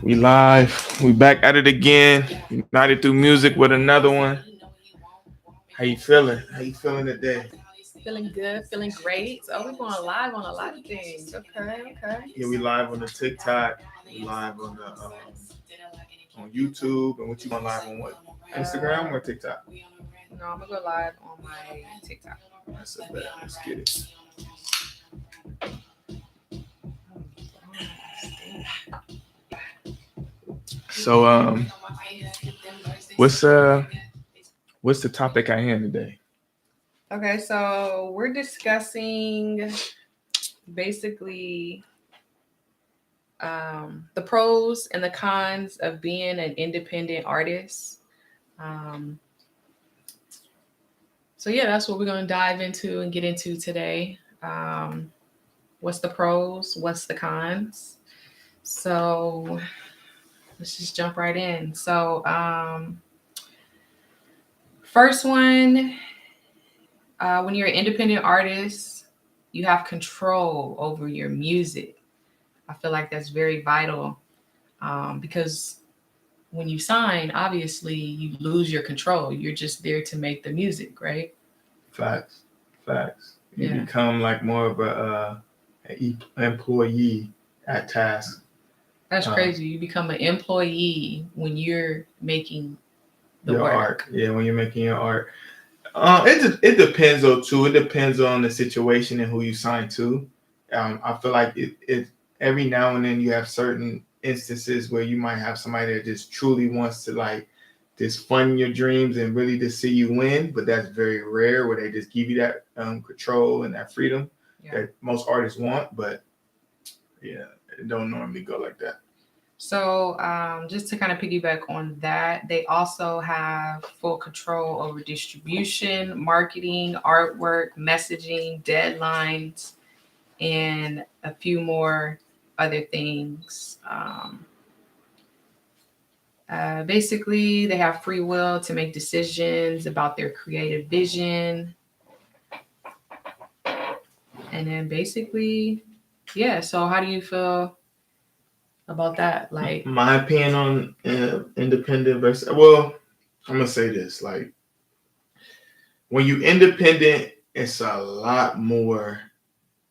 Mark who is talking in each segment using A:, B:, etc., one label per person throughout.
A: We live. We back at it again. United through music with another one. How you feeling? How you feeling today?
B: Feeling good, feeling great. Oh, we're going live on a lot of things. Okay.
A: Yeah, we live on the TikTok. We live on YouTube. And what you going live on what? Instagram or TikTok?
B: No, I'm gonna go live on my TikTok.
A: That's a bet. Let's get it. So what's what's the topic I hand today?
B: Okay, so we're discussing basically the pros and the cons of being an independent artist. Um, so yeah, that's what we're gonna dive into and get into today. What's the pros? What's the cons? So let's just jump right in. So first one, when you're an independent artist, you have control over your music. I feel like that's very vital because when you sign, obviously you lose your control. You're just there to make the music, right?
A: Facts. You
B: Yeah.
A: become like more of a employee at task.
B: That's crazy. You become an employee when you're making the
A: your
B: work.
A: art. Yeah, when you're making your art. It depends though too. It depends on the situation and who you sign to. I feel like it every now and then you have certain instances where you might have somebody that just truly wants to like just fund your dreams and really just see you win, but that's very rare where they just give you that control and that freedom that most artists want. But yeah, it don't normally go like that.
B: So just to kind of piggyback on that, they also have full control over distribution, marketing, artwork, messaging, deadlines, and a few more other things. Basically, they have free will to make decisions about their creative vision. And then basically, yeah. So how do you feel about that? Like,
A: my opinion on independent versus, well, I'm gonna say this, like when you independent, it's a lot more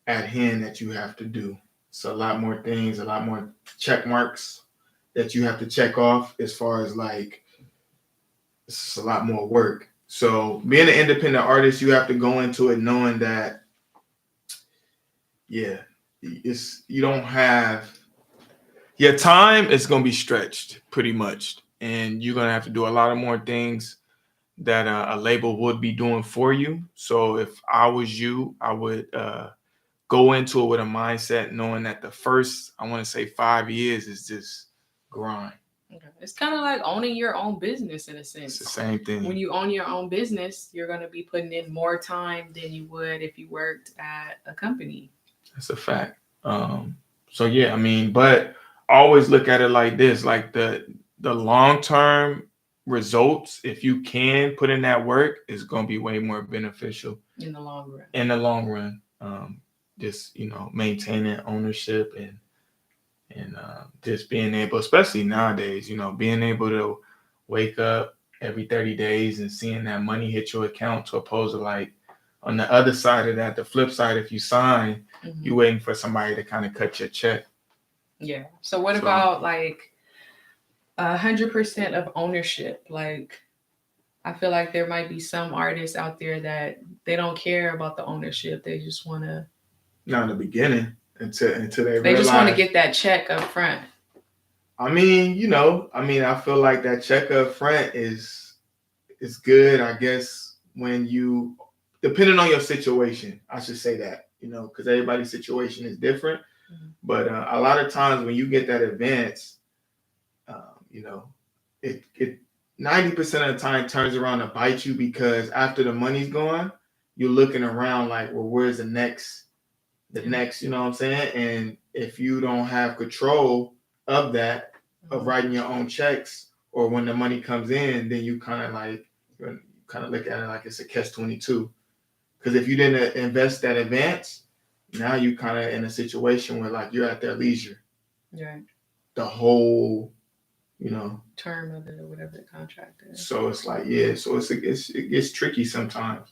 A: at hand that you have to do. It's a lot more things, a lot more check marks that you have to check off as far as like it's a lot more work. So being an independent artist, you have to go into it knowing that yeah, it's you don't have your time is gonna be stretched pretty much. And you're gonna have to do a lot of more things that a label would be doing for you. So if I was you, I would go into it with a mindset knowing that the first, I want to say 5 years is just grind.
B: okay. It's kind of like owning your own business in a sense.
A: It's the same thing.
B: When you own your own business, you're going to be putting in more time than you would if you worked at a company.
A: That's a fact. So yeah, I mean, but always look at it like this, like the long term results, if you can put in that work, is going to be way more beneficial
B: in the long run.
A: In the long run, just maintaining ownership and just being able, especially nowadays, being able to wake up every 30 days and seeing that money hit your account, to oppose to like on the other side of that, the flip side, if you sign, you're waiting for somebody to kind of cut your check.
B: Yeah. So what about like 100% of ownership? Like, I feel like there might be some artists out there that they don't care about the ownership. They just want to.
A: Not in the beginning until they
B: realize, just want to get that check up front.
A: I mean, I feel like that check up front is good, I guess, when you, depending on your situation, I should say that, because everybody's situation is different. Mm-hmm. But a lot of times when you get that advance, it 90% of the time turns around to bite you, because after the money's gone, you're looking around like, well, where's the next, you know what I'm saying? And if you don't have control of that, of writing your own checks, or when the money comes in, then you kind of look at it like it's a catch-22. Because if you didn't invest that advance, now you kind of in a situation where like you're at their leisure.
B: Right.
A: the whole,
B: term of it or whatever the contract is.
A: So it's like, so it gets tricky sometimes.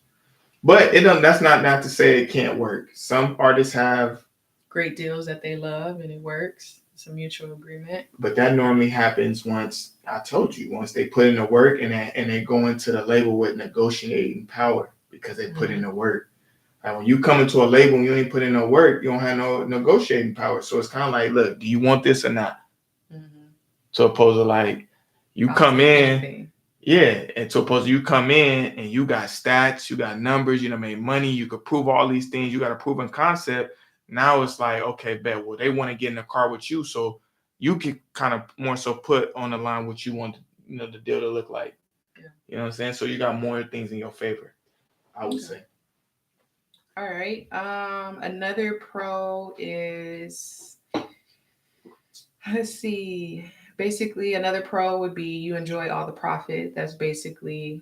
A: But that's not to say it can't work. Some artists have
B: great deals that they love and it works. It's a mutual agreement.
A: But that normally happens once they put in the work and they go into the label with negotiating power because they put in the work. Like when you come into a label and you ain't put in no work, you don't have no negotiating power. So it's kind of like, look, do you want this or not? So opposed to like you come in, and so opposed to you come in and you got stats, you got numbers, made money, you could prove all these things, you got a proven concept. Now it's like, okay, bet. Well, they want to get in the car with you, so you can kind of more so put on the line what you want, the deal to look like. Yeah. You know what I'm saying? So you got more things in your favor, I would say.
B: All right. Another pro is, let's see. Basically, another pro would be you enjoy all the profit. That's basically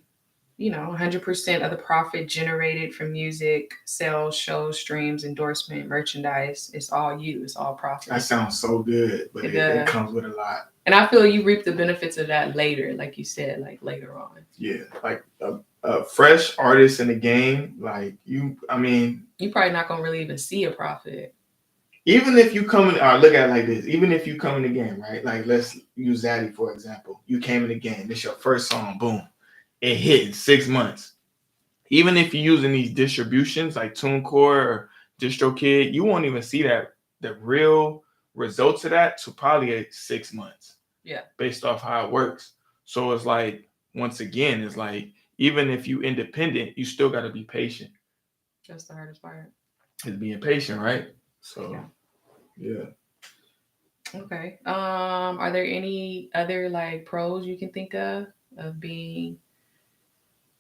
B: 100% of the profit generated from music, sales, shows, streams, endorsement, merchandise. It's all you. It's all profit.
A: That sounds so good, but it comes with a lot.
B: And I feel you reap the benefits of that later, like you said, like later on.
A: Yeah, like a fresh artist in the game, like you
B: probably not gonna really even see a profit.
A: Even if you come in, look at it like this. Even if you come in the game, right? Like let's use Zaddy for example. You came in the game. This your first song. Boom. It hit in 6 months. Even if you're using these distributions like TuneCore or DistroKid, you won't even see the real results of that to probably 6 months.
B: Yeah.
A: Based off how it works. So it's like, once again, it's like, even if you independent, you still got to be patient.
B: That's the hardest part.
A: Is being patient, right? So, yeah.
B: Okay. Are there any other like pros you can think of being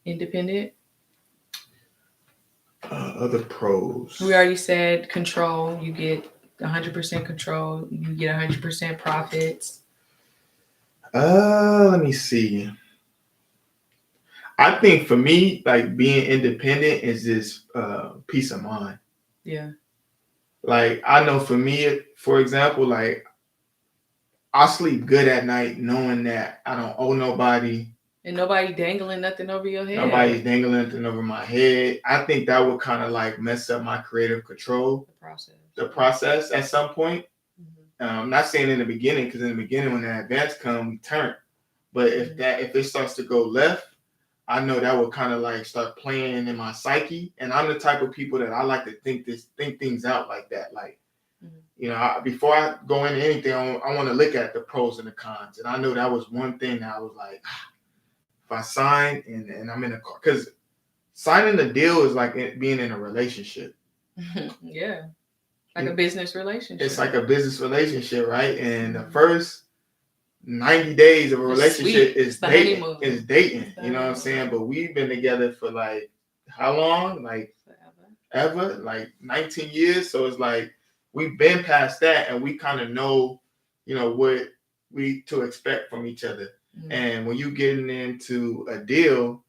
B: independent?
A: Other pros.
B: We already said control. You get 100% control. You get 100% profits.
A: Let me see. I think for me, like being independent is this peace of mind.
B: Yeah.
A: Like I know for me, for example, like I sleep good at night knowing that I don't owe nobody.
B: And nobody dangling nothing over your head.
A: Nobody's dangling nothing over my head. I think that would kind of like mess up my creative control. The process at some point. Mm-hmm. I'm not saying in the beginning, because in the beginning when the advance come, we turn. But if it starts to go left, I know that will kind of like start playing in my psyche. And I'm the type of people that I like to think things out like that. Like, before I go into anything, I want to look at the pros and the cons. And I know that was one thing that I was like, if I sign and I'm in a car, because signing a deal is like being in a relationship.
B: Yeah. Like a business relationship.
A: It's like a business relationship, right? And the first 90 days of a relationship is dating. It's dating. You know what I'm saying? But we've been together for like how long? Like ever? Like 19 years. So it's like we've been past that and we kind of know, what we to expect from each other. Mm-hmm. And when you getting into a deal,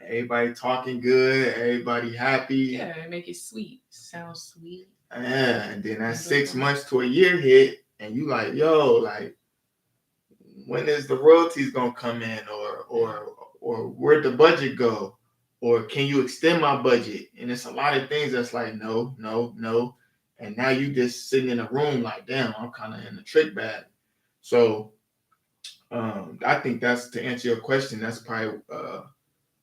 A: everybody talking good, everybody happy.
B: Yeah, make it sweet. Sounds sweet.
A: Yeah, and then that 6 months to a year hit, and you like, yo, like, when is the royalties gonna come in, or where'd the budget go, or can you extend my budget? And it's a lot of things that's like, no, and now you just sitting in a room like, damn, I'm kind of in the trick bag. So, I think that's, to answer your question, that's probably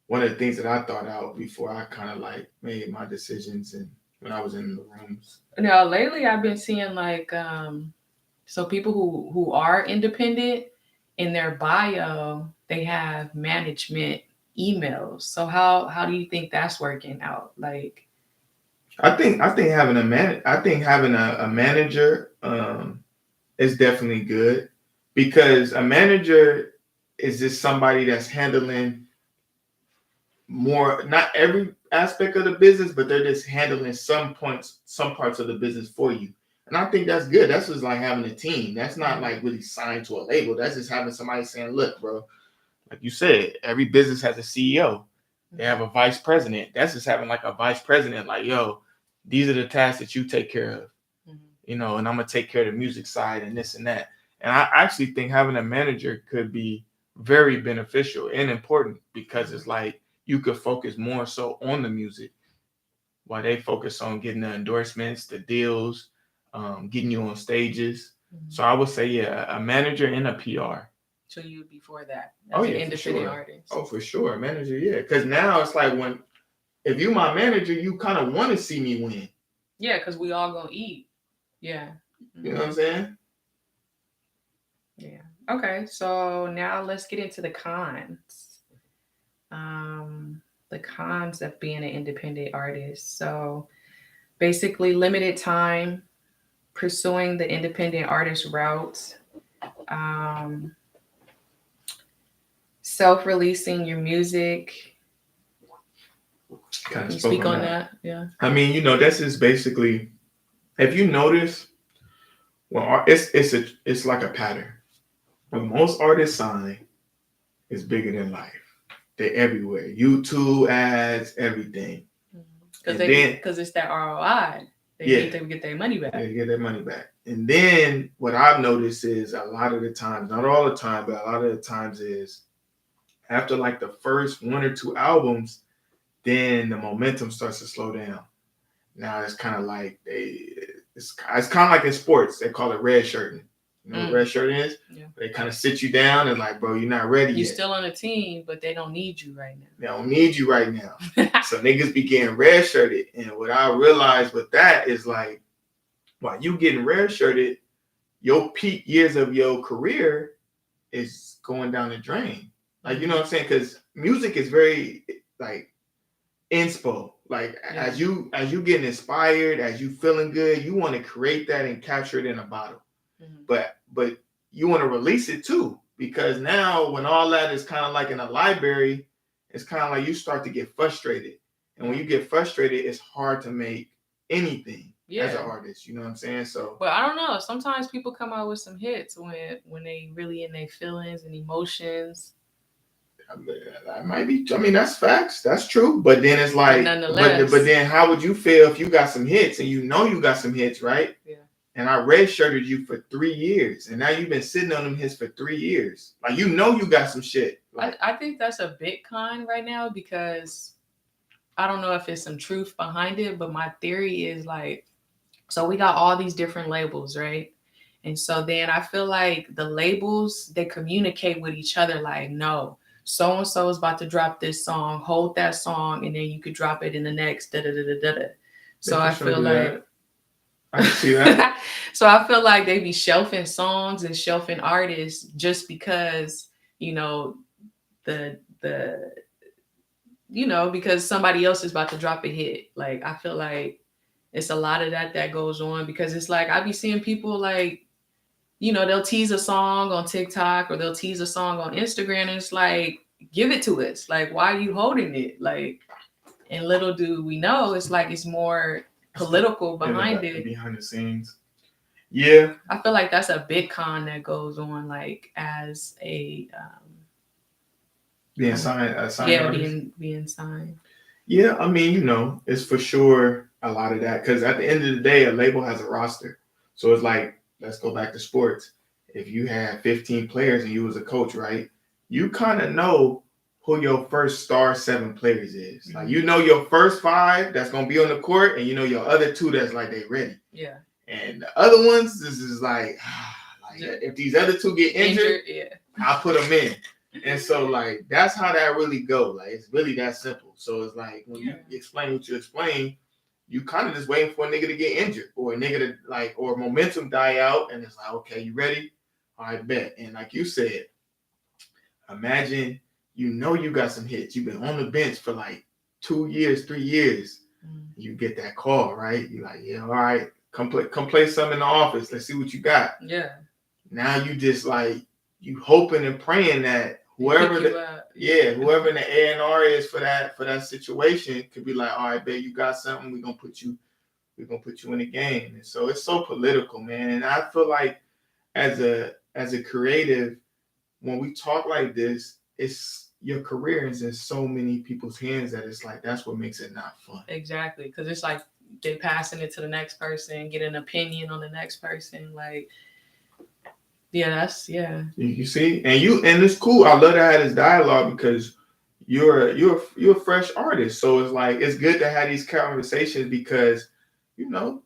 A: one of the things that I thought out before I kind of like made my decisions and when I was in the rooms.
B: Now, lately I've been seeing like, so people who are independent, in their bio, they have management emails. So how do you think that's working out? Like,
A: I think having a manager is definitely good, because a manager is just somebody that's handling more, not every aspect of the business, but they're just handling some parts of the business for you. And I think that's good. That's just like having a team. That's not like really signed to a label. That's just having somebody saying, look, bro, like you said, every business has a CEO. They have a vice president. That's just having like a vice president, like, yo, these are the tasks that you take care of, and I'm going to take care of the music side and this and that. And I actually think having a manager could be very beneficial and important because it's like you could focus more so on the music while they focus on getting the endorsements, the deals, getting you on stages. So I would say, yeah, a manager and a PR.
B: So you would be for that
A: Oh
B: as an
A: yeah, for
B: independent
A: sure.
B: artist.
A: Oh, for sure, manager. Yeah, because now it's like when if you my manager, you kind of want to see me win.
B: Yeah, because we all gonna eat. Yeah.
A: You know what I'm saying?
B: Yeah. Okay. So now let's get into the cons. The cons of being an independent artist. So basically, limited time pursuing the independent artist route. Um, Self-releasing your music.
A: Kind
B: Can
A: of
B: you
A: spoke
B: speak
A: on
B: on
A: that.
B: that? Yeah.
A: I mean, this is basically if you notice, well, it's like a pattern. When most artists sign, it's bigger than life. They're everywhere. YouTube ads, everything.
B: Because it's that ROI. They need to get their money back.
A: They get their money back. And then what I've noticed is a lot of the times, not all the time, but a lot of the times is after like the first one or two albums, then the momentum starts to slow down. Now it's kind of like it's kind of like in sports. They call it red shirting. You know what red shirting is? Yeah. They kind of sit you down and like, bro, you're not ready yet.
B: You're still on a team, but they don't need you right now.
A: They don't need you right now. So niggas be getting red shirted. And what I realized with that is like, while you getting red shirted, your peak years of your career is going down the drain. Like, you know what I'm saying? Because music is very like inspo. Like as you getting inspired, as you feeling good, you want to create that and capture it in a bottle. But you want to release it too, because now when all that is kind of like in a library, it's kind of like you start to get frustrated. And when you get frustrated, it's hard to make anything as an artist. You know what I'm saying? So,
B: but I don't know. Sometimes people come out with some hits when they really in their feelings and emotions.
A: That might be. I mean, that's facts. That's true. But then it's like, but then how would you feel if you got some hits and you got some hits, right? Yeah. And I redshirted you for 3 years, and now you've been sitting on them hits for 3 years. Like you got some shit. Like,
B: I think that's a big con right now because I don't know if it's some truth behind it, but my theory is like, so we got all these different labels, right? And so then I feel like the labels, they communicate with each other like, no, so-and-so is about to drop this song, hold that song, and then you could drop it in the next da-da-da-da-da. So I feel like
A: I can see that.
B: So I feel like they be shelving songs and shelving artists just because, because somebody else is about to drop a hit. Like I feel like it's a lot of that goes on because it's like I be seeing people like, they'll tease a song on TikTok or they'll tease a song on Instagram and it's like, give it to us. Like, why are you holding it? Like, and little do we know, it's like it's more political behind it.
A: Behind the scenes. Yeah.
B: I feel like that's a big con that goes on like as a
A: being signed
B: being signed.
A: Yeah, I mean, it's for sure a lot of that because at the end of the day, a label has a roster. So it's like, let's go back to sports. If you had 15 players and you was a coach, right? You kind of know who your first star 7 players is. Mm-hmm. Like, your first 5 that's going to be on the court and your other 2 that's like they ready.
B: Yeah.
A: And the other ones, this is like if these other 2 get injured, I'll put them in. And so, like, that's how that really go. Like, it's really that simple. So it's like when you explain what you explain, you kind of just waiting for a nigga to get injured or a nigga to or momentum die out. And it's like, okay, you ready? All right, bet. And like you said, imagine you got some hits. You've been on the bench for like 2 years, 3 years. You get that call, right? You're like, yeah, all right, come play some in the office. Let's see what you got.
B: Yeah.
A: Now you just like you hoping and praying that whoever whoever in the A&R is for that situation could be like, all right, babe, you got something, we're gonna put you in the game. And so it's so political, man. And I feel like as a creative, when we talk like this, it's your career is in so many people's hands that it's like that's what makes it not fun.
B: Exactly, because it's like they passing it to the next person, get an opinion on the next person. Like Yeah, that's yeah.
A: You see, and it's cool. I love to have this dialogue because you're a fresh artist, so it's like it's good to have these conversations because you know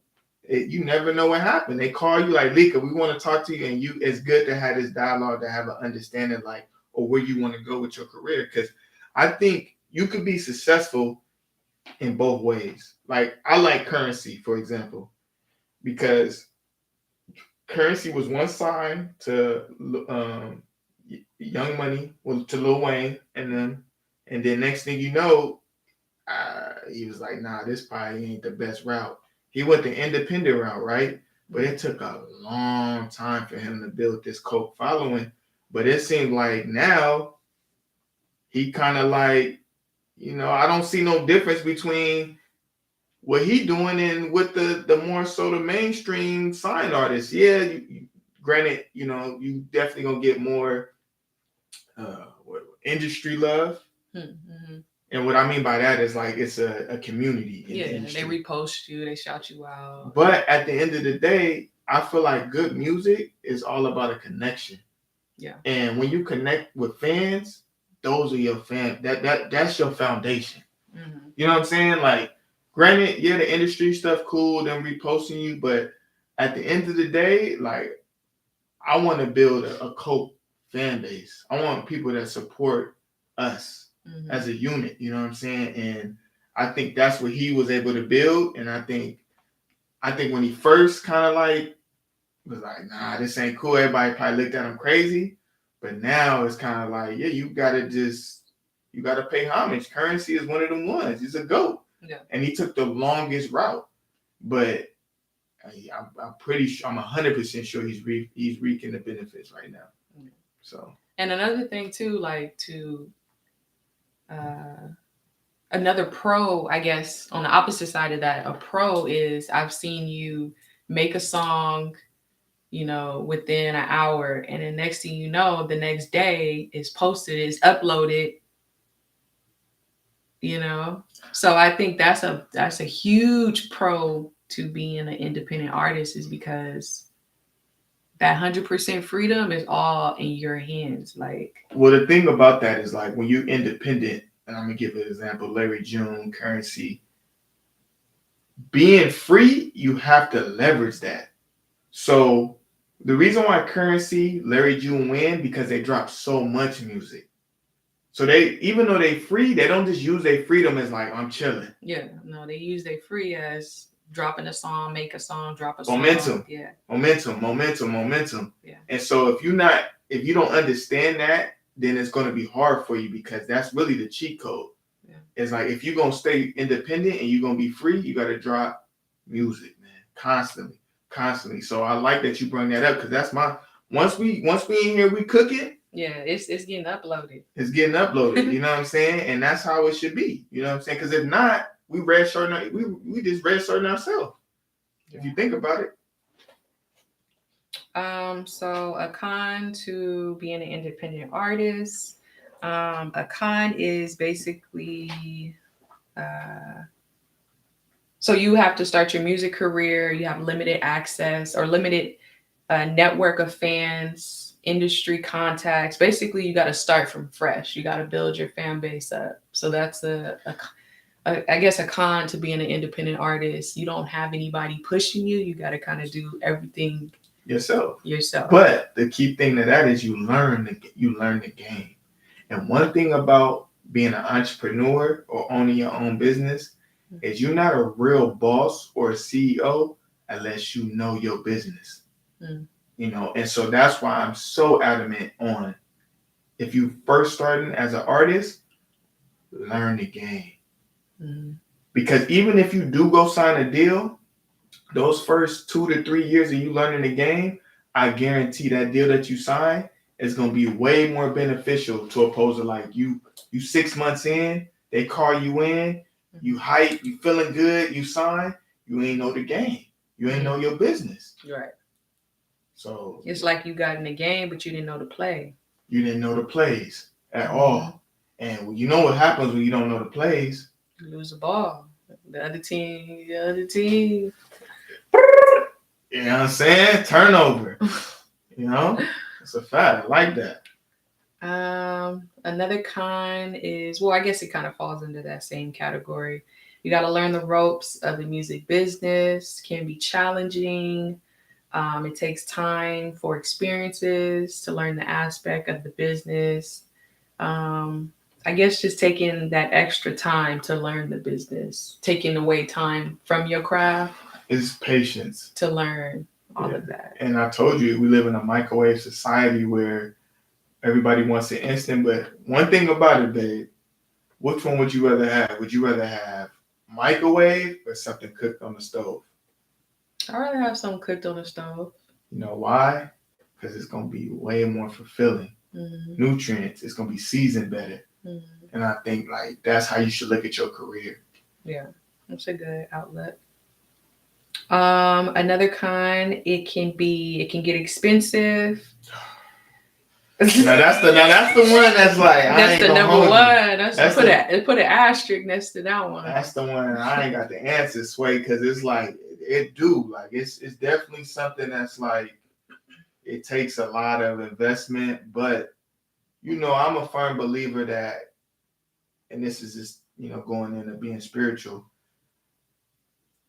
A: you never know what happened. They call you like Lika, we want to talk to you, and you. It's good to have this dialogue to have an understanding like or where you want to go with your career because I think you could be successful in both ways. Like I like Currency, for example, because Currency was one sign to Young Money, well, to Lil Wayne, and then next thing you know, he was like, "Nah, this probably ain't the best route." He went the independent route, right? But it took a long time for him to build this cult following. But it seemed like now he kind of like, I don't see no difference between what he doing and with the more so the mainstream sign artists. Yeah, granted, you definitely gonna get more industry love.
B: Mm-hmm.
A: And what I mean by that is like it's a community. In the industry.
B: They repost you, they shout you out.
A: But at the end of the day, I feel like good music is all about a connection.
B: Yeah.
A: And when you connect with fans, those are your fans. That's your foundation.
B: Mm-hmm.
A: You know what I'm saying? Like, granted, yeah, the industry stuff cool, them reposting you, but at the end of the day, like, I want to build a cult fan base. I want people that support us as a unit. You know what I'm saying? And I think that's what he was able to build. And I think when he first kind of like was like, nah, this ain't cool. Everybody probably looked at him crazy. But now it's kind of like, yeah, you gotta pay homage. Currency is one of them ones. He's a GOAT.
B: Yeah.
A: And he took the longest route. But I'm pretty sure, I'm 100% sure he's reaping the benefits right now.
B: Yeah.
A: So.
B: And another thing too, like another pro, I guess, on the opposite side of that, a pro is I've seen you make a song, within an hour, and the next thing you know, the next day is posted, is uploaded. So I think that's a huge pro to being an independent artist, is because that 100% freedom is all in your hands. Like,
A: well, the thing about that is like when you're independent, and I'm gonna give an example: Larry June, Currency. Being free, you have to leverage that. So the reason why Currency, Larry June win because they drop so much music. So even though they free, they don't just use their freedom as like, I'm chilling.
B: Yeah, no, they use their free as dropping a song, make a song, drop a song.
A: Momentum.
B: Yeah.
A: Momentum.
B: Yeah.
A: And so if you don't understand that, then it's going to be hard for you because that's really the cheat code. Yeah. It's like if you're going to stay independent and you're going to be free, you got to drop music, man, constantly. So I like that you bring that up because that's once we in here, we cooking.
B: Yeah, it's getting uploaded.
A: It's getting uploaded. You know what I'm saying? And that's how it should be. You know what I'm saying? Because if not, we just red shirting ourselves. If you think about it.
B: So a con to being an independent artist. A con is basically so you have to start your music career. You have limited access or limited network of fans, industry contacts. Basically, you got to start from fresh. You got to build your fan base up. So that's I guess a con to being an independent artist. You don't have anybody pushing you. You got to kind of do everything yourself.
A: But the key thing to that is you learn the game. And one thing about being an entrepreneur or owning your own business is you're not a real boss or a CEO unless you know your business. And so that's why I'm so adamant on, if you first starting as an artist, learn the game. Because even if you do go sign a deal, those first 2 to 3 years of you learning the game, I guarantee that deal that you sign is going to be way more beneficial to opposed to like you 6 months in, they call you in, you hype, you feeling good, you sign, you ain't know the game. You ain't know your business.
B: Right.
A: So
B: it's like you got in the game, but you didn't know the play.
A: You didn't know the plays at all. And you know what happens when you don't know the plays?
B: You lose the ball. The other team.
A: You know what I'm saying? Turnover. You know, it's a fact. I like that.
B: Another kind is, well, I guess it kind of falls into that same category. You got to learn the ropes of the music business. Can be challenging. It takes time for experiences to learn the aspect of the business. I guess just taking that extra time to learn the business, taking away time from your craft.
A: It's patience
B: to learn all of that.
A: And I told you, we live in a microwave society where everybody wants it instant. But one thing about it, babe, which one would you rather have? Would you rather have microwave or something cooked on the stove?
B: I'd rather have something cooked on the stove.
A: You know why? Because it's going to be way more fulfilling. Nutrients. It's going to be seasoned better. And I think like that's how you should look at your career.
B: Yeah, that's a good outlet. Another kind, it can get expensive.
A: Now that's the one that's like
B: that's the number one. That's put an asterisk next to that one.
A: That's the one I ain't got the answer, Sway, because it's like it's definitely something that's like it takes a lot of investment, but you know I'm a firm believer that, and this is just going into being spiritual.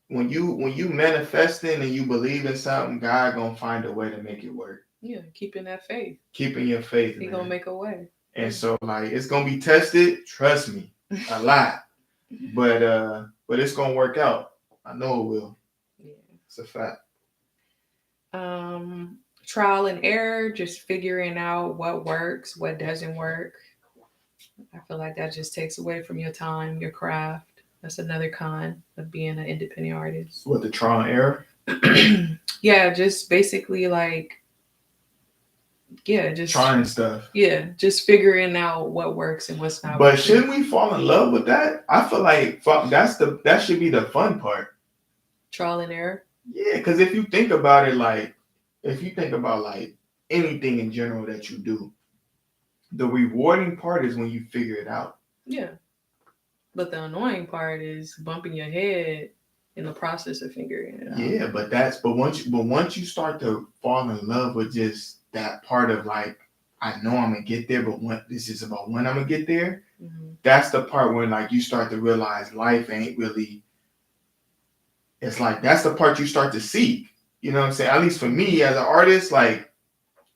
A: When you manifesting and you believe in something, God gonna find a way to make it work.
B: Yeah, keeping that faith.
A: Keeping your faith.
B: He gonna make a way.
A: And so like it's gonna be tested, trust me, a lot. But it's gonna work out. I know it will.
B: Yeah.
A: It's a fact.
B: Trial and error, just figuring out what works, what doesn't work. I feel like that just takes away from your time, your craft. That's another con of being an independent artist.
A: What, the trial and error?
B: Yeah, just basically like, just
A: trying stuff.
B: Yeah, just figuring out what works and what's not.
A: But shouldn't we fall in love with that? I feel like that should be the fun part.
B: Trial and error.
A: Yeah, because if you think about it, like anything in general that you do, the rewarding part is when you figure it out.
B: Yeah. But the annoying part is bumping your head in the process of figuring it out.
A: Yeah, but once you start to fall in love with just that part of like, I know I'm gonna get there, but this is about when I'm gonna get there. That's the part when like you start to realize life ain't really. It's like that's the part you start to seek. You know what I'm saying? At least for me as an artist, like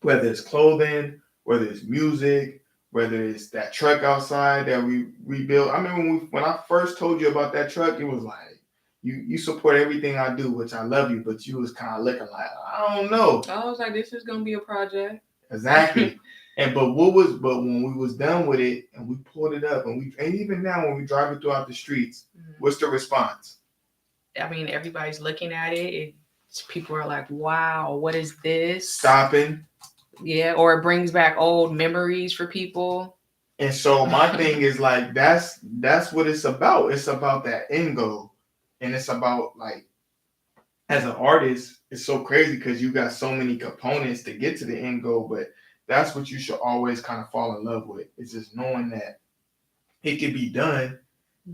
A: whether it's clothing, whether it's music, whether it's that truck outside that we rebuilt. I remember when I first told you about that truck, it was like, you support everything I do, which I love you, but you was kind of looking like, I don't know.
B: I was like, this is going to be a project.
A: Exactly. But when we was done with it and we pulled it up and even now when we drive it throughout the streets, what's the response?
B: I mean, everybody's looking at it. People are like, wow, what is this?
A: Stopping.
B: Yeah, or it brings back old memories for people.
A: And so my thing is like that's what it's about. It's about that end goal. And it's about like as an artist, it's so crazy because you got so many components to get to the end goal, but that's what you should always kind of fall in love with. It's just knowing that it can be done.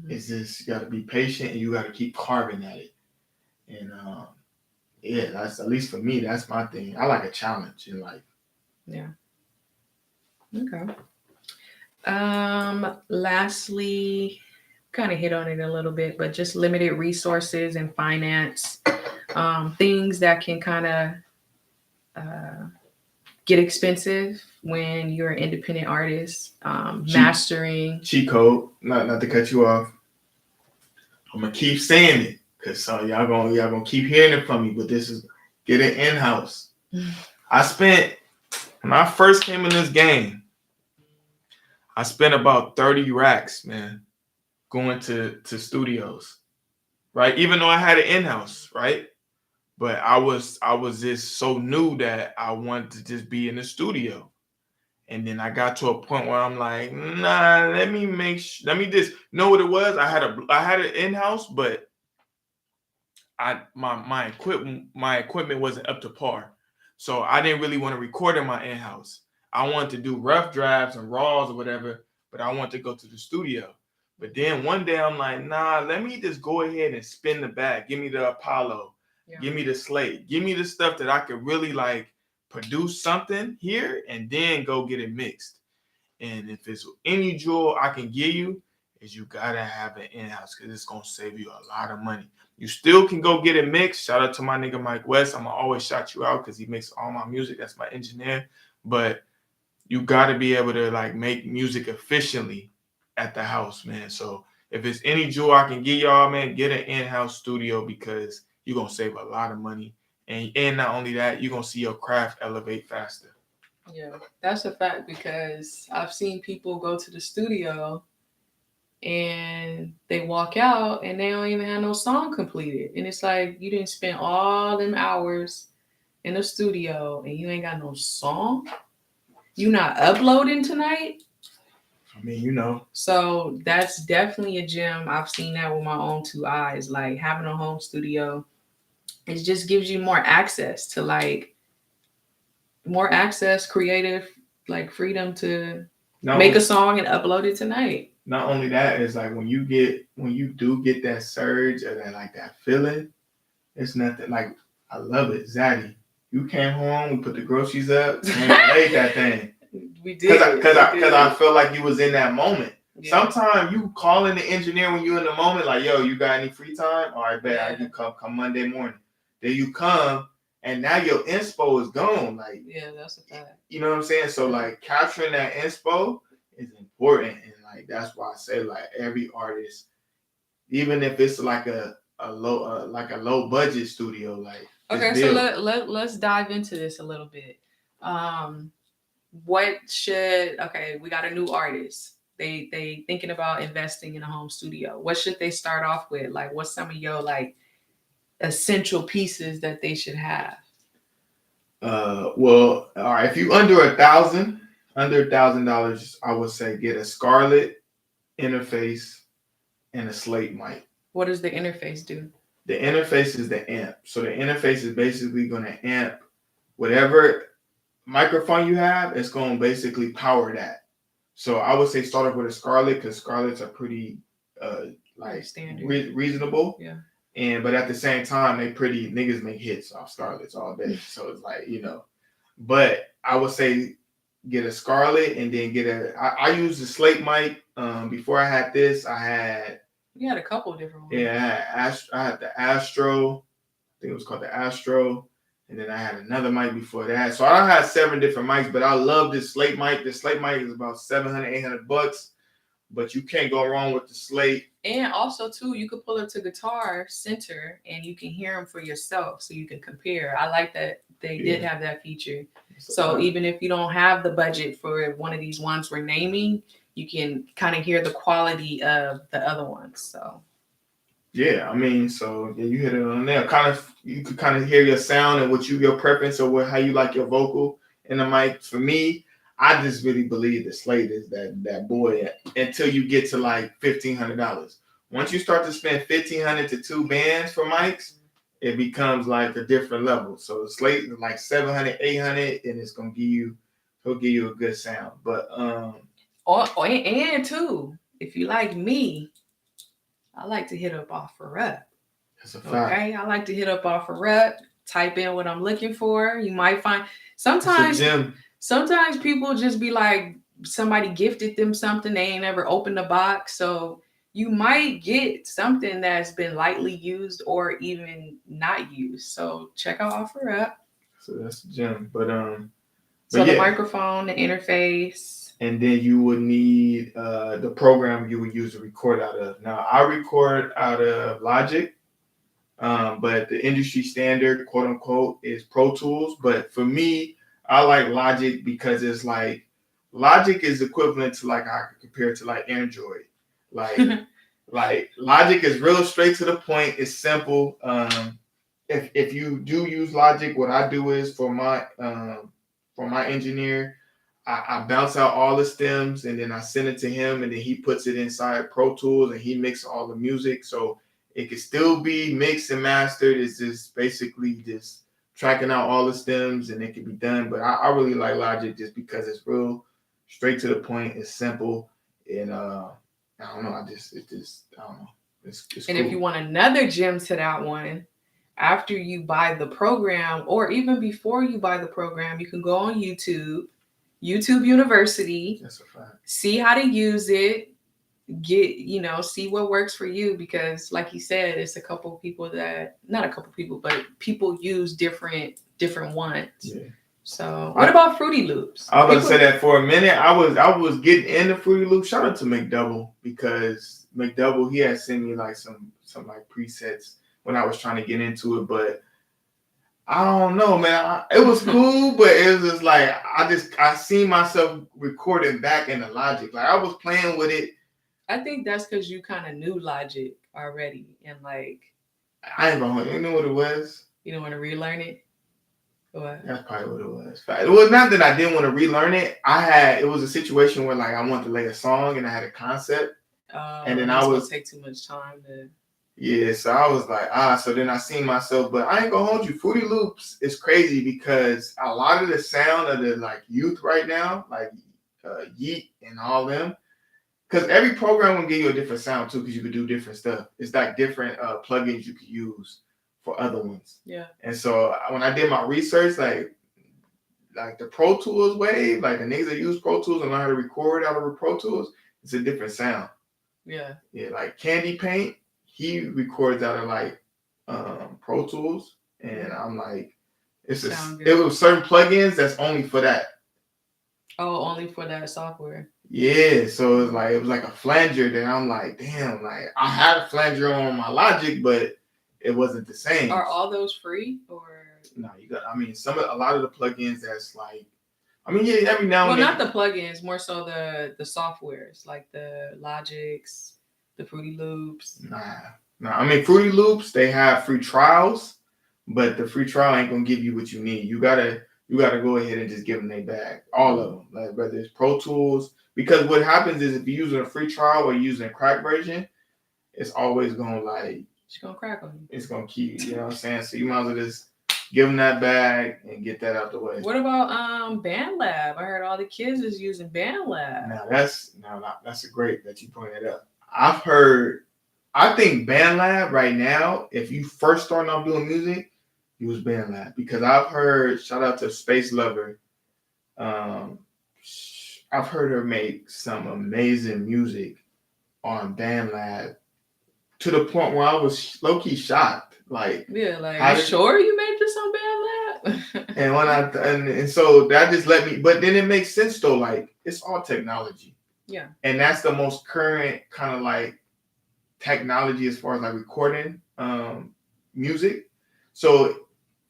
A: It's just you got to be patient and you got to keep carving at it. And yeah, that's at least for me, that's my thing. I like a challenge in life.
B: Yeah. Okay. Lastly, kind of hit on it a little bit, but just limited resources and finance, things that can kind of get expensive when you're an independent artist. Mastering.
A: Cheat code, not to cut you off. I'm gonna keep saying it because y'all gonna keep hearing it from me. But this is get it in house. I spent. When I first came in this game, I spent about 30 racks, man, going to studios, right? Even though I had it in-house, right? But I was just so new that I wanted to just be in the studio. And then I got to a point where I'm like, nah, let me just know what it was. I had it in-house, but my equipment wasn't up to par. So I didn't really want to record in my in-house. I wanted to do rough drafts and raws or whatever, but I wanted to go to the studio. But then one day I'm like, nah, let me just go ahead and spin the bag. Give me the Apollo. Yeah. Give me the Slate. Give me the stuff that I could really like produce something here and then go get it mixed. And if it's any jewel I can give you, is you gotta have it in-house because it's gonna save you a lot of money. You still can go get it mixed. Shout out to my nigga Mike West. I'm gonna always shout you out because he makes all my music. That's my engineer. But you gotta be able to like make music efficiently at the house, man. So if it's any jewel I can give y'all, man, get an in-house studio because you're gonna save a lot of money. And not only that, you're gonna see your craft elevate faster.
B: Yeah, that's a fact because I've seen people go to the studio and they walk out and they don't even have no song completed. And it's like you didn't spend all them hours in the studio and you ain't got no song. You not uploading tonight.
A: I mean, you know.
B: So that's definitely a gem. I've seen that with my own two eyes. Like having a home studio, it just gives you more access to like more access, creative, like freedom to make a song and upload it tonight.
A: Not only that, is like when you do get that surge or that like that feeling, it's nothing like I love it. Zaddy, you came home, we put the groceries up, and laid that thing.
B: We did
A: because I felt like you was in that moment.
B: Yeah.
A: Sometimes you calling the engineer when you in the moment, like, yo, you got any free time? All right, bet I can come Monday morning. Then you come and now your inspo is gone. Like,
B: yeah, that's a fact.
A: You know what I'm saying? So like capturing that inspo is important, and like that's why I say like every artist, even if it's like a low budget studio, like
B: okay, so let's dive into this a little bit. What should we got a new artist. They thinking about investing in a home studio. What should they start off with? Like what's some of your like essential pieces that they should have?
A: Well, all right, if you under $1,000, I would say get a Scarlett interface and a Slate mic.
B: What does the interface do?
A: The interface is the amp. So the interface is basically going to amp whatever microphone you have. It's going to basically power that. So I would say start off with a Scarlett because Scarletts are pretty like
B: standard,
A: reasonable.
B: Yeah.
A: But at the same time, they pretty niggas make hits off Scarletts all day. So it's like, you know. But I would say get a Scarlett and then I used the Slate mic. Before I had this,
B: you had a couple of different ones.
A: Yeah, I had the Astro. I think it was called the Astro. And then I had another mic before that. So I had 7 different mics, but I love this Slate mic. The Slate mic is about $700, $800. But you can't go wrong with the Slate.
B: And also, too, you could pull it to Guitar Center and you can hear them for yourself so you can compare. I like that they did have that feature. So even if you don't have the budget for one of these ones we're naming, you can kind of hear the quality of the other ones. So
A: yeah, I mean, so yeah, you hit it on there. You could kind of hear your sound and your preference or how you like your vocal in the mic. For me, I just really believe the Slate is that boy until you get to like $1,500. Once you start to spend $1,500 to 2 bands for mics, it becomes like a different level. So the Slate is like $700, $800, and it's gonna it'll give you a good sound. But
B: and too, if you like me, I like to hit up OfferUp.
A: That's a fact.
B: Okay, I like to hit up OfferUp. Type in what I'm looking for. You might find sometimes people just be like somebody gifted them something they ain't ever opened the box, so you might get something that's been lightly used or even not used. So check out OfferUp.
A: So that's a gem. But
B: the microphone, the interface.
A: And then you would need the program you would use to record out of. Now, I record out of Logic, but the industry standard, quote unquote, is Pro Tools. But for me, I like Logic because it's like Logic is equivalent to like I could compare it to like Android. Like Logic is real straight to the point. It's simple. If you do use Logic, what I do is for my engineer, I bounce out all the stems and then I send it to him and then he puts it inside Pro Tools and he mixes all the music. So it can still be mixed and mastered. It's just basically just tracking out all the stems and it can be done. But I really like Logic just because it's real straight to the point. It's simple. And I don't know. I don't know. It's
B: and
A: cool.
B: if you want another gem to that one, after you buy the program, or even before you buy the program, you can go on YouTube University.
A: That's a fact.
B: See how to use it. See what works for you, because like you said, it's a couple people that, not a couple people, but people use different ones.
A: Yeah.
B: So what about Fruity Loops?
A: I was going to say that for a minute. I was getting into Fruity Loops. Shout out to McDouble, because McDouble, he had sent me like some like presets when I was trying to get into it, but I don't know, man. It was cool, but it was just like I seen myself recording back in the Logic. Like I was playing with it.
B: I think that's because you kind of knew Logic already, and like
A: I ain't gonna. You know what it was?
B: You don't want to relearn it. What?
A: That's probably what it was. It was not that I didn't want to relearn it. It was a situation where like I wanted to lay a song and I had a concept, and then I was
B: gonna take too much time to.
A: Yeah, so I was like, so then I seen myself, but I ain't gonna hold you. Fruity Loops is crazy because a lot of the sound of the like youth right now, like Yeet and all them, because every program will give you a different sound too, because you could do different stuff. It's like different plugins you could use for other ones.
B: Yeah.
A: And so when I did my research, like the Pro Tools wave, like the niggas that use Pro Tools and learn how to record out of Pro Tools, it's a different sound.
B: Yeah.
A: Yeah, like Candy Paint. He records out of like Pro Tools, and I'm like, it was certain plugins that's only for that.
B: Oh, only for that software.
A: Yeah, so it was like a flanger. Then I'm like, damn, like I had a flanger on my Logic, but it wasn't the same.
B: Are all those free or?
A: No, you got. I mean, a lot of the plugins that's like, I mean, yeah, every now and
B: then.
A: Well,
B: not the plugins, more so the softwares, like the Logics, the Fruity Loops.
A: Nah. I mean, Fruity Loops, they have free trials, but the free trial ain't gonna give you what you need. You gotta go ahead and just give them their bag, all of them, like whether it's Pro Tools. Because what happens is if you're using a free trial or using a crack version, it's always gonna like
B: it's gonna crack on you.
A: It's gonna keep, you know what I'm saying? So you might as well just give them that bag and get that out the way.
B: What about BandLab? I heard all the kids is using BandLab.
A: Now that's a great that you pointed up. I think BandLab right now, if you first starting off doing music, use BandLab, because I've heard, shout out to Space Lover, I've heard her make some amazing music on BandLab to the point where I was low-key shocked. Like,
B: yeah, like, are you sure you made this on BandLab?
A: and so that just let me, but then it makes sense though, like it's all technology.
B: Yeah. And
A: that's the most current kind of like technology as far as like recording music. So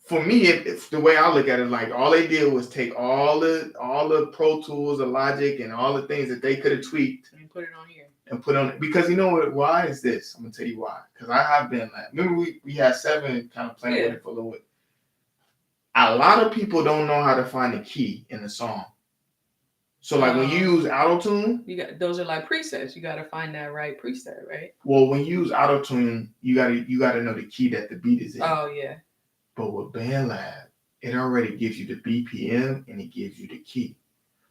A: for me, if the way I look at it, like all they did was take all the Pro Tools, the Logic, and all the things that they could have tweaked
B: and put it on here.
A: And put on it, because you know what? Why is this? I'm gonna tell you why. Because I have been like, remember we had 7 kind of playing with it for a little bit. A lot of people don't know how to find the key in the song. So like when you use auto-tune,
B: those are like presets. You gotta find that right preset, right?
A: Well, when you use auto-tune, you gotta know the key that the beat is in.
B: Oh yeah.
A: But with BandLab, it already gives you the BPM and it gives you the key.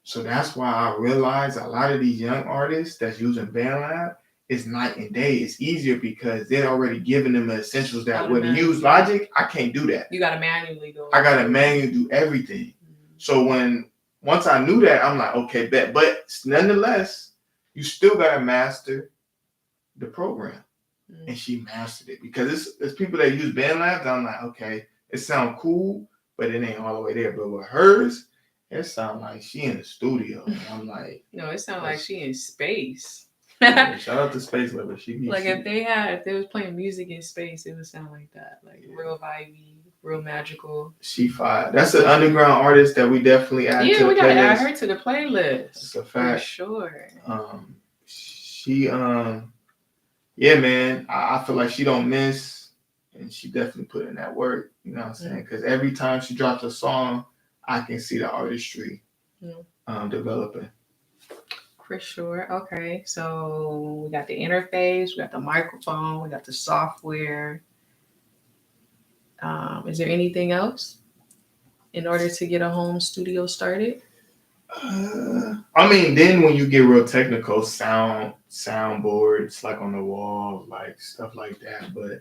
A: So that's why I realize a lot of these young artists that's using BandLab is night and day. It's easier because they're already giving them the essentials that when you use Logic, I can't do that.
B: You gotta manually go.
A: I gotta manually do everything. Mm-hmm. So once I knew that, I'm like, okay, bet. But nonetheless, you still gotta master the program. Mm-hmm. And she mastered it, because it's people that use BandLab. I'm like, okay, it sounds cool, but it ain't all the way there. But with hers, it sounds like she in the studio. And I'm like,
B: no, it sounds like she in space.
A: Yeah, shout out to Space Lover.
B: If they was playing music in space, it would sound like that, like real vibey, real magical.
A: She fire. That's an underground artist that we definitely add to the playlist.
B: Yeah, we gotta add her to the playlist.
A: It's a fact.
B: For sure.
A: Yeah, man. I feel like she don't miss, and she definitely put in that work. You know what I'm saying? Because every time she drops a song, I can see the artistry developing.
B: For sure. Okay, so we got the interface, we got the microphone, we got the software. Is there anything else in order to get a home studio started?
A: I mean, then when you get real technical, soundboards like on the wall, like stuff like that. But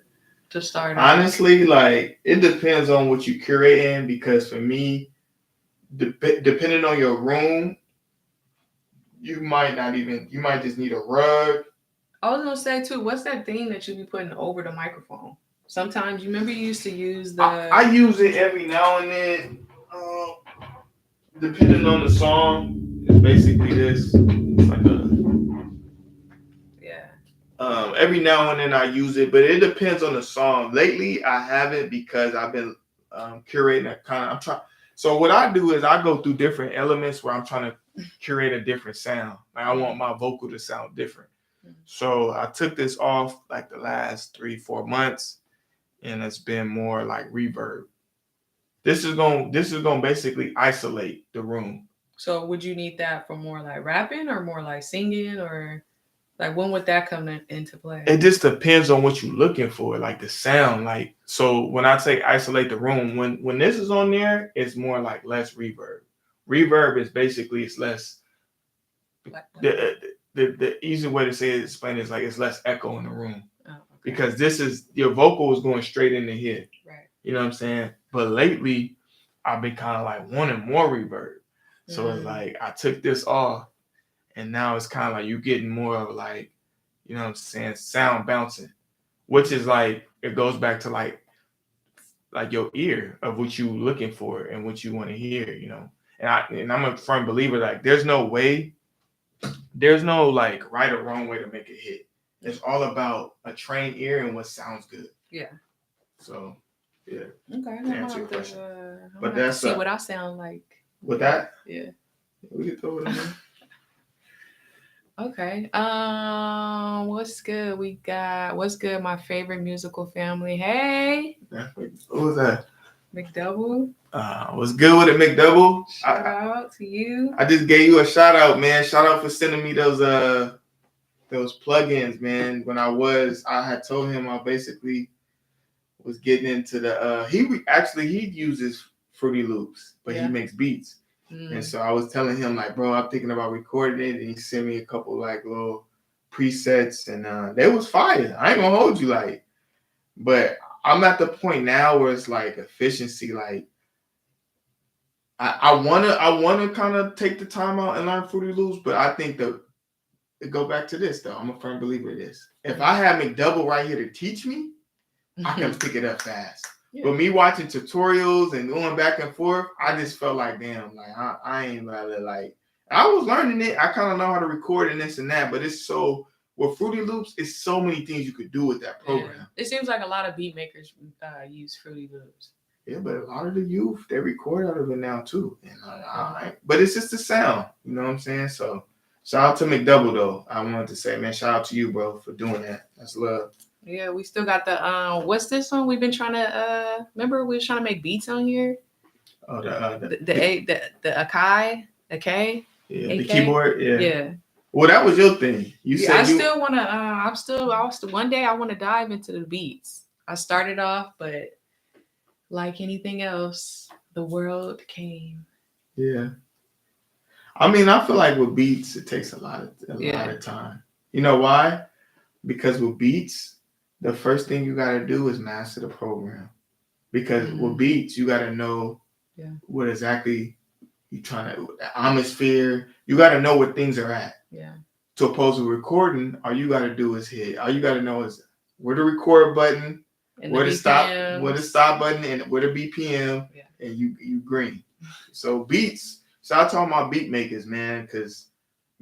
B: to start off?
A: Honestly, like it depends on what you curate in. Because for me, depending on your room, you might not even. You might just need a rug.
B: I was gonna say too, what's that thing that you be putting over the microphone? Sometimes you remember you used to use the.
A: I use it every now and then. Depending on the song, it's basically this. It's like a.
B: Yeah.
A: Every now and then I use it, but it depends on the song. Lately, I haven't because I've been curating a kind of. I'm trying. So what I do is I go through different elements where I'm trying to curate a different sound. Like I want my vocal to sound different. So I took this off like the last 3-4 months, and it's been more like reverb. This is going to basically isolate the room.
B: So would you need that for more like rapping or more like singing, or like when would that come into play?
A: It just depends on what you're looking for, like the sound. Like so, when I say isolate the room, when this is on there, it's more like less reverb. Reverb is basically it's less. The easy way to say it, explain it is like it's less echo in the room. Oh, okay. Because this is your vocal is going straight in the head.
B: Right.
A: You know what I'm saying? But lately, I've been kind of like wanting more reverb. So it's like I took this off, and now it's kind of like you're getting more of like, you know what I'm saying, sound bouncing, which is like it goes back to like your ear of what you looking for and what you want to hear, you know. And I'm a firm believer like there's no like right or wrong way to make a hit. It's all about a trained ear and what sounds good.
B: Yeah.
A: So yeah.
B: Okay.
A: To answer your question.
B: But that's see what I sound like.
A: With that?
B: Yeah.
A: We can throw it in there.
B: Okay. What's good? What's good? My favorite musical family. Hey.
A: What was that?
B: McDouble.
A: What's good with it, McDouble?
B: Shout out to you.
A: I just gave you a shout out, man. Shout out for sending me those plugins, man. When I had told him I basically was getting into the he uses Fruity Loops, but he makes beats. And so I was telling him like, bro, I'm thinking about recording it, and he sent me a couple like little presets, and they was fire. I ain't gonna hold you like, but I'm at the point now where it's like efficiency. Like I wanna kind of take the time out and learn Fruity Loops, but I think it go back to this though. I'm a firm believer in this. If I have McDouble right here to teach me, I can pick it up fast. Yeah. But me watching tutorials and going back and forth, I just felt like, damn, like I ain't really like. I was learning it. I kind of know how to record and this and that, but it's so with Fruity Loops, it's so many things you could do with that program.
B: Yeah. It seems like a lot of beat makers use Fruity Loops.
A: Yeah, but a lot of the youth they record out of it now too, and but it's just the sound, you know what I'm saying? So shout out to McDouble though. I wanted to say, man, shout out to you, bro, for doing that. That's love.
B: Yeah, we still got the what's this one? We've been trying to remember we were trying to make beats on here.
A: Oh, the
B: Akai.
A: Yeah,
B: AK?
A: The keyboard. Yeah.
B: Yeah.
A: Well, that was your thing. You said
B: I still want to. One day I want to dive into the beats. I started off, but like anything else, the world came.
A: Yeah. I mean, I feel like with beats, it takes a lot of time. You know why? Because with beats, the first thing you got to do is master the program. Because with beats, you got to know what exactly you're trying to, the atmosphere. You got to know where things are at.
B: Yeah.
A: To oppose to recording, all you got to do is hit. All you got to know is where the record button, where the stop button, and where the BPM, and you green. So beats. Shout out to all my beat makers, man, because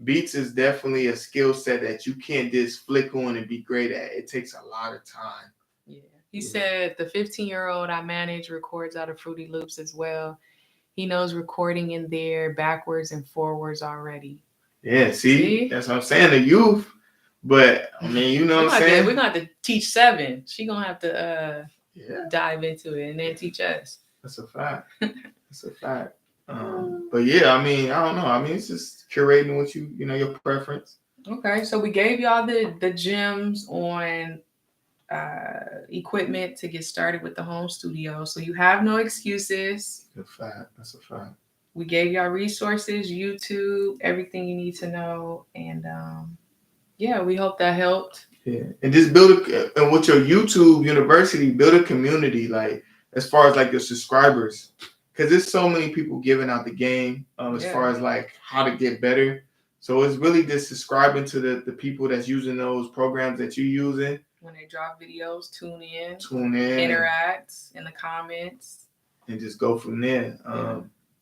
A: beats is definitely a skill set that you can't just flick on and be great at. It takes a lot of time.
B: Yeah. He said the 15-year-old I manage records out of Fruity Loops as well. He knows recording in there backwards and forwards already.
A: Yeah, see? That's what I'm saying, the youth. But I mean, you know what I'm saying?
B: We're gonna have to teach Seven. She gonna have to dive into it and then teach us.
A: That's a fact. That's a fact. But yeah, I mean, I don't know. I mean, it's just curating what your preference.
B: Okay, so we gave y'all the gems on equipment to get started with the home studio. So you have no excuses.
A: That's a fact. That's a fact.
B: We gave y'all resources, YouTube, everything you need to know, and Yeah, we hope that helped.
A: Yeah, and just and with your YouTube university, build a community. Like as far as like your subscribers, because there's so many people giving out the game. As far as like how to get better. So it's really just subscribing to the people that's using those programs that you're using.
B: When they drop videos, tune in,
A: interact
B: in the comments,
A: and just go from there.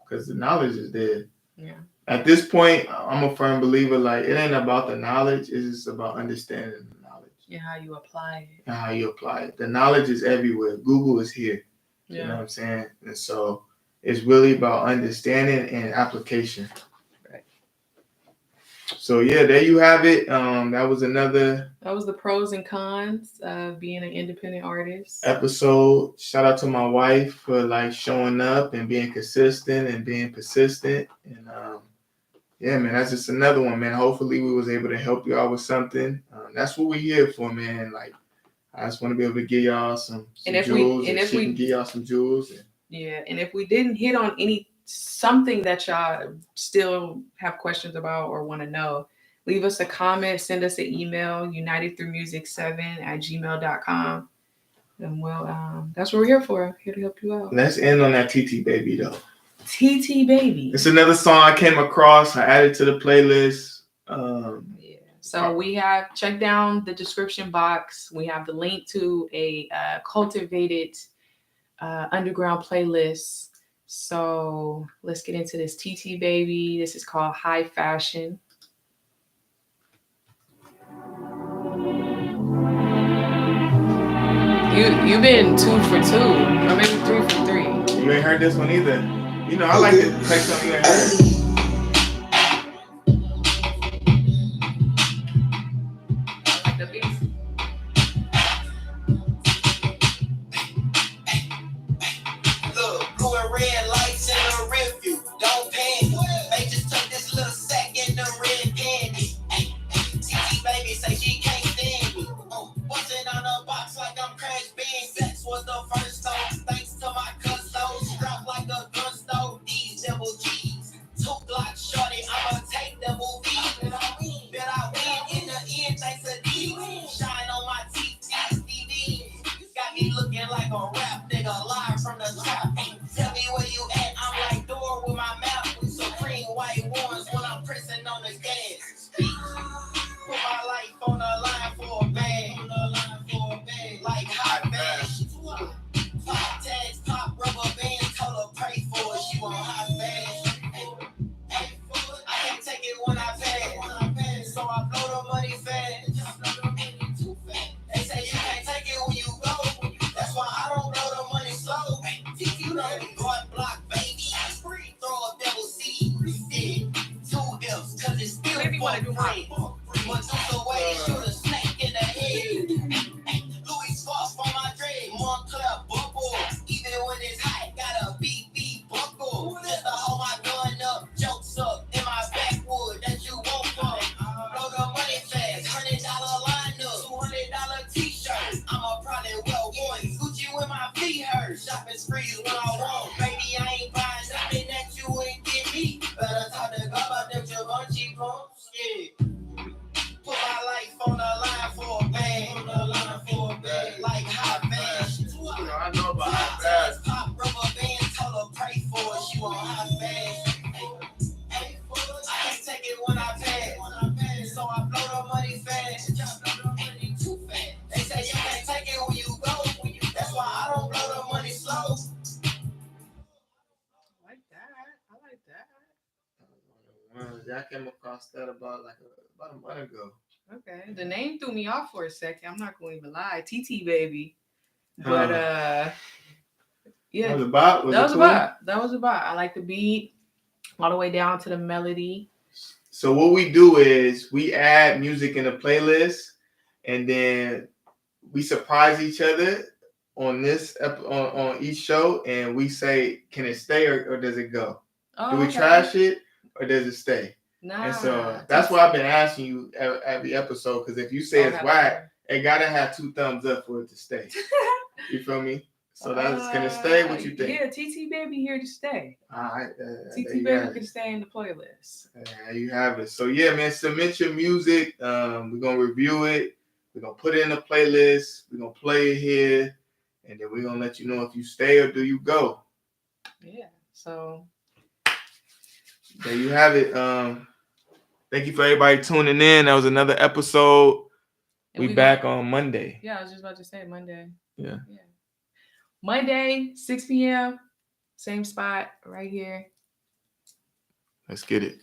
A: Because the knowledge is there.
B: Yeah.
A: At this point, I'm a firm believer. Like it ain't about the knowledge; it's just about understanding the knowledge
B: and how you apply it.
A: And how you apply it. The knowledge is everywhere. Google is here. You know what I'm saying? And so it's really about understanding and application.
B: Right.
A: So yeah, there you have it. That was
B: the pros and cons of being an independent artist
A: episode. Shout out to my wife for like showing up and being consistent and being persistent. And yeah, man, that's just another one, man. Hopefully we was able to help you out with something. That's what we're here for, man. Like I just want to be able to give y'all some jewels. And if we can give y'all some jewels.
B: And if we didn't hit on something that y'all still have questions about or want to know, leave us a comment, send us an email, unitedthrumusic7@gmail.com. And that's what we're here for. Here to help you out.
A: Let's end on that TT Baby though.
B: TT Baby.
A: It's another song I came across. I added to the playlist.
B: So we have checked down the description box. We have the link to a cultivated underground playlist. So let's get into this TT Baby. This is called High Fashion. You've been 2 for 2, or maybe 3 for 3.
A: You ain't heard this one either. You know, I like to play something you ain't heard. I came across that about a month ago.
B: Okay, the name threw me off for a second. I'm not going to even lie, TT Baby. But yeah,
A: that was about.
B: That was about. I like the beat all the way down to the melody.
A: So what we do is we add music in a playlist, and then we surprise each other on on each show, and we say, can it stay or does it go? Do we trash it or does it stay?
B: Nah.
A: And so that's why I've been asking you every episode, because if you say it's whack, it gotta have 2 thumbs up for it to stay. You feel me? So that's gonna stay. What you think?
B: Yeah, TT Baby here to stay.
A: All right,
B: TT Baby can stay in the playlist.
A: There you have it. So yeah, man, submit your music. We're gonna review it. We're gonna put it in the playlist. We're gonna play it here, and then we're gonna let you know if you stay or do you go.
B: Yeah. So
A: there you have it. Thank you for everybody tuning in. That was another episode. We back on Monday.
B: Yeah, I was just about to say Monday.
A: Yeah.
B: Monday, 6 p.m. Same spot right here.
A: Let's get it.